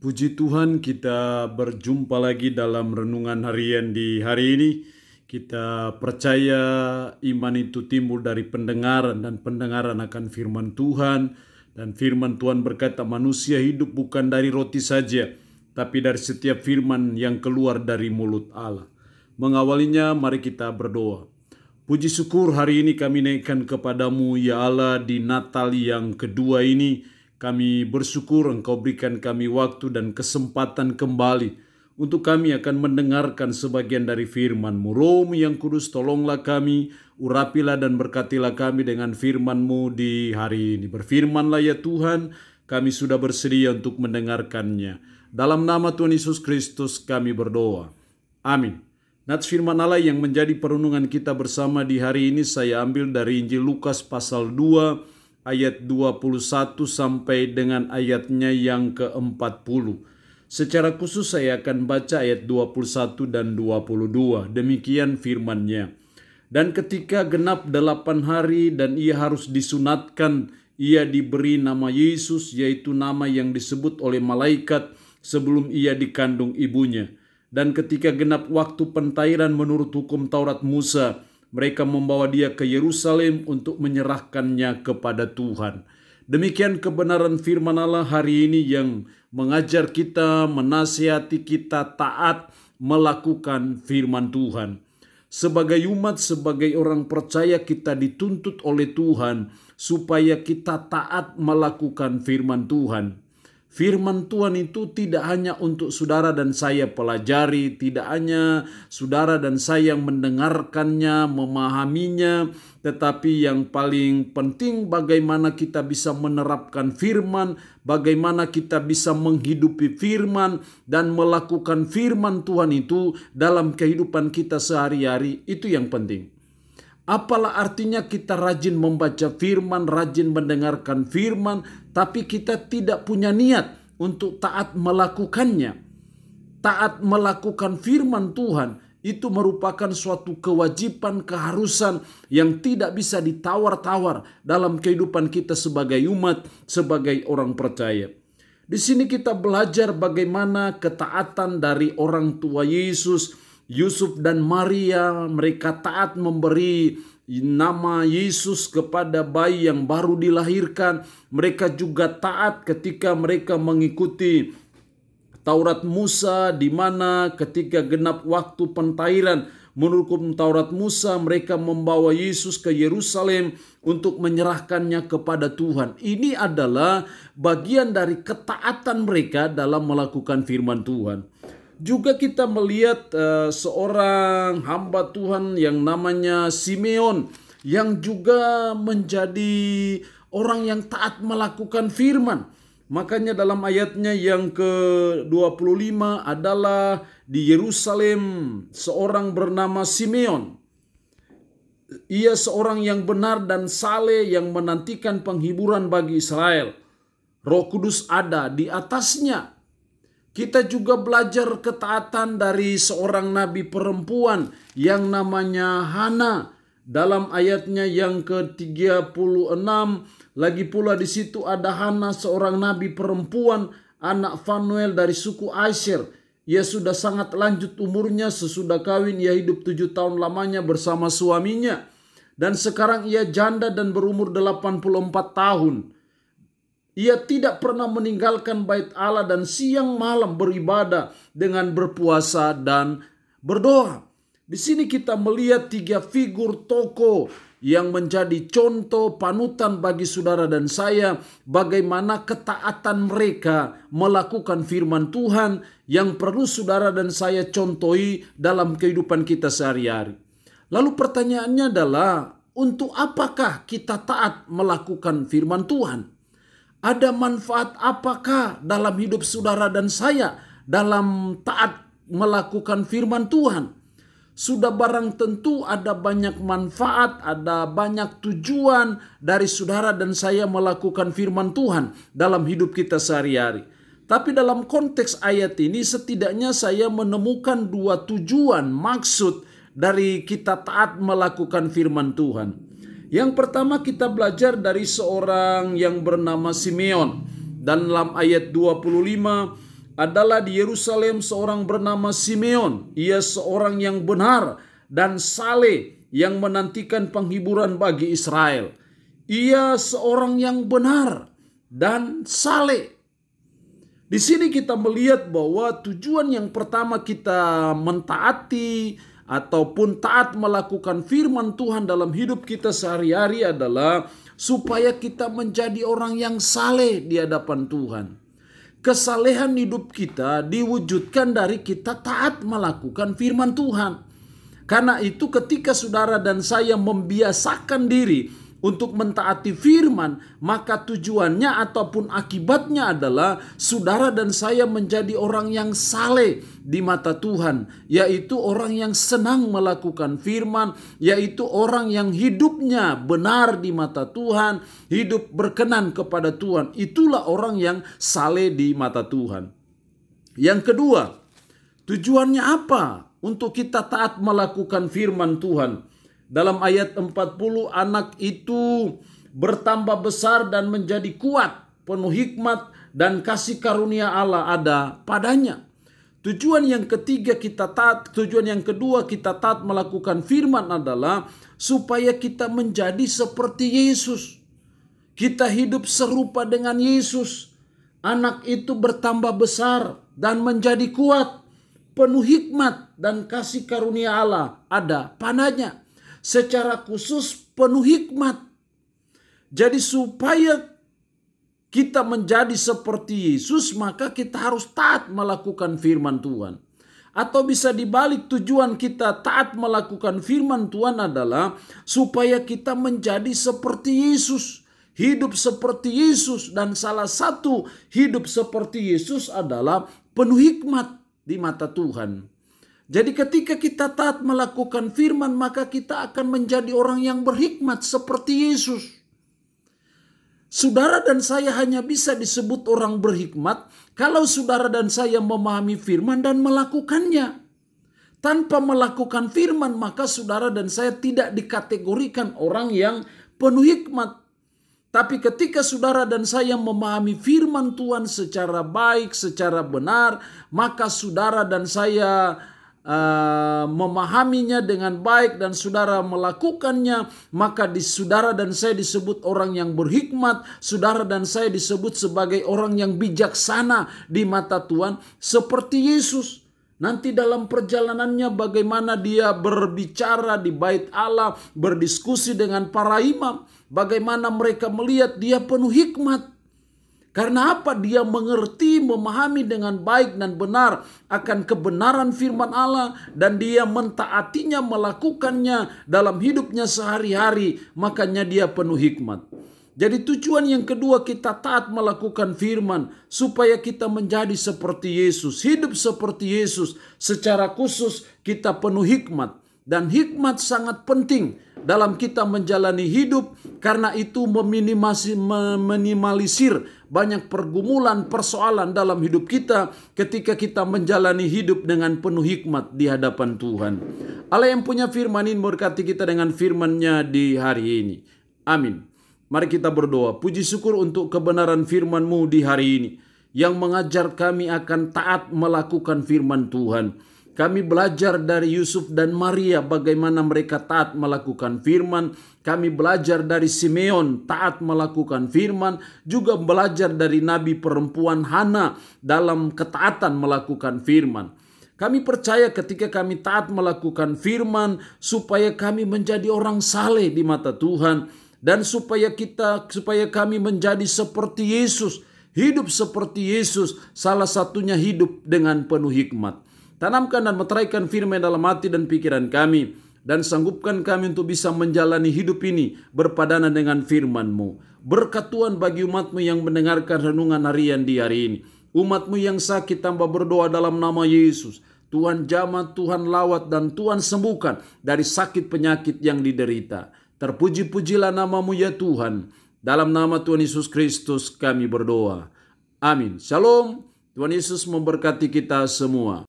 Puji Tuhan, kita berjumpa lagi dalam renungan harian di hari ini. Kita percaya iman itu timbul dari pendengaran dan pendengaran akan firman Tuhan. Dan firman Tuhan berkata, manusia hidup bukan dari roti saja, tapi dari setiap firman yang keluar dari mulut Allah. Mengawalinya, mari kita berdoa. Puji syukur hari ini kami naikkan kepadamu, ya Allah, di Natal yang kedua ini. Kami bersyukur Engkau berikan kami waktu dan kesempatan kembali untuk kami akan mendengarkan sebagian dari firman-Mu. Roh yang kudus, tolonglah kami, urapilah dan berkatilah kami dengan firman-Mu di hari ini. Berfirmanlah ya Tuhan, kami sudah bersedia untuk mendengarkannya. Dalam nama Tuhan Yesus Kristus kami berdoa. Amin. Nats firman Allah yang menjadi perenungan kita bersama di hari ini saya ambil dari Injil Lukas pasal 2 ayat 21 sampai dengan ayatnya yang ke-40. Secara khusus saya akan baca ayat 21 dan 22. Demikian firman-Nya. Dan ketika genap 8 hari dan ia harus disunatkan, ia diberi nama Yesus, yaitu nama yang disebut oleh malaikat sebelum ia dikandung ibunya. Dan ketika genap waktu pentairan menurut hukum Taurat Musa, mereka membawa dia ke Yerusalem untuk menyerahkannya kepada Tuhan. Demikian kebenaran firman Allah hari ini yang mengajar kita, menasihati kita taat melakukan firman Tuhan. Sebagai umat, sebagai orang percaya kita dituntut oleh Tuhan supaya kita taat melakukan firman Tuhan. Firman Tuhan itu tidak hanya untuk saudara dan saya pelajari, tidak hanya saudara dan saya yang mendengarkannya, memahaminya, tetapi yang paling penting bagaimana kita bisa menerapkan firman, bagaimana kita bisa menghidupi firman dan melakukan firman Tuhan itu dalam kehidupan kita sehari-hari, itu yang penting. Apalah artinya kita rajin membaca firman, rajin mendengarkan firman, tapi kita tidak punya niat untuk taat melakukannya. Taat melakukan firman Tuhan itu merupakan suatu kewajiban, keharusan yang tidak bisa ditawar-tawar dalam kehidupan kita sebagai umat, sebagai orang percaya. Di sini kita belajar bagaimana ketaatan dari orang tua Yesus, Yusuf dan Maria. Mereka taat memberi nama Yesus kepada bayi yang baru dilahirkan. Mereka juga taat ketika mereka mengikuti Taurat Musa, di mana ketika genap waktu pentairan menurut hukum Taurat Musa, mereka membawa Yesus ke Yerusalem untuk menyerahkannya kepada Tuhan. Ini adalah bagian dari ketaatan mereka dalam melakukan firman Tuhan. Juga kita melihat seorang hamba Tuhan yang namanya Simeon yang juga menjadi orang yang taat melakukan firman. Makanya dalam ayatnya yang ke-25 adalah di Yerusalem seorang bernama Simeon. Ia seorang yang benar dan saleh yang menantikan penghiburan bagi Israel. Roh Kudus ada di atasnya. Kita juga belajar ketaatan dari seorang nabi perempuan yang namanya Hana. Dalam ayatnya yang ke-36, lagi pula di situ ada Hana, seorang nabi perempuan, anak Fanuel dari suku Asher. Ia sudah sangat lanjut umurnya, sesudah kawin ia hidup 7 tahun lamanya bersama suaminya. Dan sekarang ia janda dan berumur 84 tahun. Ia tidak pernah meninggalkan bait Allah dan siang malam beribadah dengan berpuasa dan berdoa. Di sini kita melihat 3 figur tokoh yang menjadi contoh panutan bagi saudara dan saya bagaimana ketaatan mereka melakukan firman Tuhan yang perlu saudara dan saya contohi dalam kehidupan kita sehari-hari. Lalu pertanyaannya adalah, untuk apakah kita taat melakukan firman Tuhan? Ada manfaat apakah dalam hidup saudara dan saya dalam taat melakukan firman Tuhan? Sudah barang tentu ada banyak manfaat, ada banyak tujuan dari saudara dan saya melakukan firman Tuhan dalam hidup kita sehari-hari. Tapi dalam konteks ayat ini setidaknya saya menemukan 2 tujuan maksud dari kita taat melakukan firman Tuhan. Yang pertama kita belajar dari seorang yang bernama Simeon. Dan dalam ayat 25 adalah di Yerusalem seorang bernama Simeon. Ia seorang yang benar dan saleh yang menantikan penghiburan bagi Israel. Ia seorang yang benar dan saleh. Di sini kita melihat bahwa tujuan yang pertama kita mentaati ataupun taat melakukan firman Tuhan dalam hidup kita sehari-hari adalah supaya kita menjadi orang yang saleh di hadapan Tuhan. Kesalehan hidup kita diwujudkan dari kita taat melakukan firman Tuhan. Karena itu ketika saudara dan saya membiasakan diri untuk mentaati firman, maka tujuannya ataupun akibatnya adalah saudara dan saya menjadi orang yang saleh di mata Tuhan, yaitu orang yang senang melakukan firman, yaitu orang yang hidupnya benar di mata Tuhan, hidup berkenan kepada Tuhan. Itulah orang yang saleh di mata Tuhan. Yang kedua, tujuannya apa untuk kita taat melakukan firman Tuhan? Dalam ayat 40, anak itu bertambah besar dan menjadi kuat, penuh hikmat dan kasih karunia Allah ada padanya. Tujuan yang kedua kita taat melakukan firman adalah supaya kita menjadi seperti Yesus. Kita hidup serupa dengan Yesus. Anak itu bertambah besar dan menjadi kuat, penuh hikmat dan kasih karunia Allah ada padanya. Secara khusus penuh hikmat. Jadi supaya kita menjadi seperti Yesus, maka kita harus taat melakukan firman Tuhan. Atau bisa dibalik, tujuan kita taat melakukan firman Tuhan adalah supaya kita menjadi seperti Yesus. Hidup seperti Yesus, dan salah satu hidup seperti Yesus adalah penuh hikmat di mata Tuhan. Jadi ketika kita taat melakukan firman, maka kita akan menjadi orang yang berhikmat seperti Yesus. Saudara dan saya hanya bisa disebut orang berhikmat kalau saudara dan saya memahami firman dan melakukannya. Tanpa melakukan firman, maka saudara dan saya tidak dikategorikan orang yang penuh hikmat. Tapi ketika saudara dan saya memahami firman Tuhan secara baik, secara benar, maka saudara dan saya memahaminya dengan baik dan saudara melakukannya, maka saudara dan saya disebut orang yang berhikmat. Saudara dan saya disebut sebagai orang yang bijaksana di mata Tuhan seperti Yesus. Nanti dalam perjalanannya bagaimana dia berbicara di bait Allah, berdiskusi dengan para imam, bagaimana mereka melihat dia penuh hikmat. Karena apa? Dia mengerti, memahami dengan baik dan benar akan kebenaran firman Allah, dan dia mentaatinya, melakukannya dalam hidupnya sehari-hari, makanya dia penuh hikmat. Jadi tujuan yang kedua kita taat melakukan firman supaya kita menjadi seperti Yesus, hidup seperti Yesus. Secara khusus kita penuh hikmat. Dan hikmat sangat penting dalam kita menjalani hidup, karena itu meminimalisir banyak pergumulan, persoalan dalam hidup kita ketika kita menjalani hidup dengan penuh hikmat di hadapan Tuhan. Allah yang punya firman ini memberkati kita dengan firman-Nya di hari ini. Amin. Mari kita berdoa. Puji syukur untuk kebenaran firman-Mu di hari ini yang mengajar kami akan taat melakukan firman Tuhan. Kami belajar dari Yusuf dan Maria bagaimana mereka taat melakukan firman. Kami belajar dari Simeon taat melakukan firman. Juga belajar dari Nabi perempuan Hana dalam ketaatan melakukan firman. Kami percaya ketika kami taat melakukan firman, supaya kami menjadi orang saleh di mata Tuhan. Dan supaya kami menjadi seperti Yesus. Hidup seperti Yesus, salah satunya hidup dengan penuh hikmat. Tanamkan dan meteraikan firman dalam hati dan pikiran kami, dan sanggupkan kami untuk bisa menjalani hidup ini berpadanan dengan firman-Mu. Berkat Tuhan bagi umat-Mu yang mendengarkan renungan harian di hari ini. Umat-Mu yang sakit tambah berdoa dalam nama Yesus. Tuhan jamah, Tuhan lawat, dan Tuhan sembuhkan dari sakit penyakit yang diderita. Terpuji-pujilah nama-Mu ya Tuhan. Dalam nama Tuhan Yesus Kristus kami berdoa. Amin. Shalom. Tuhan Yesus memberkati kita semua.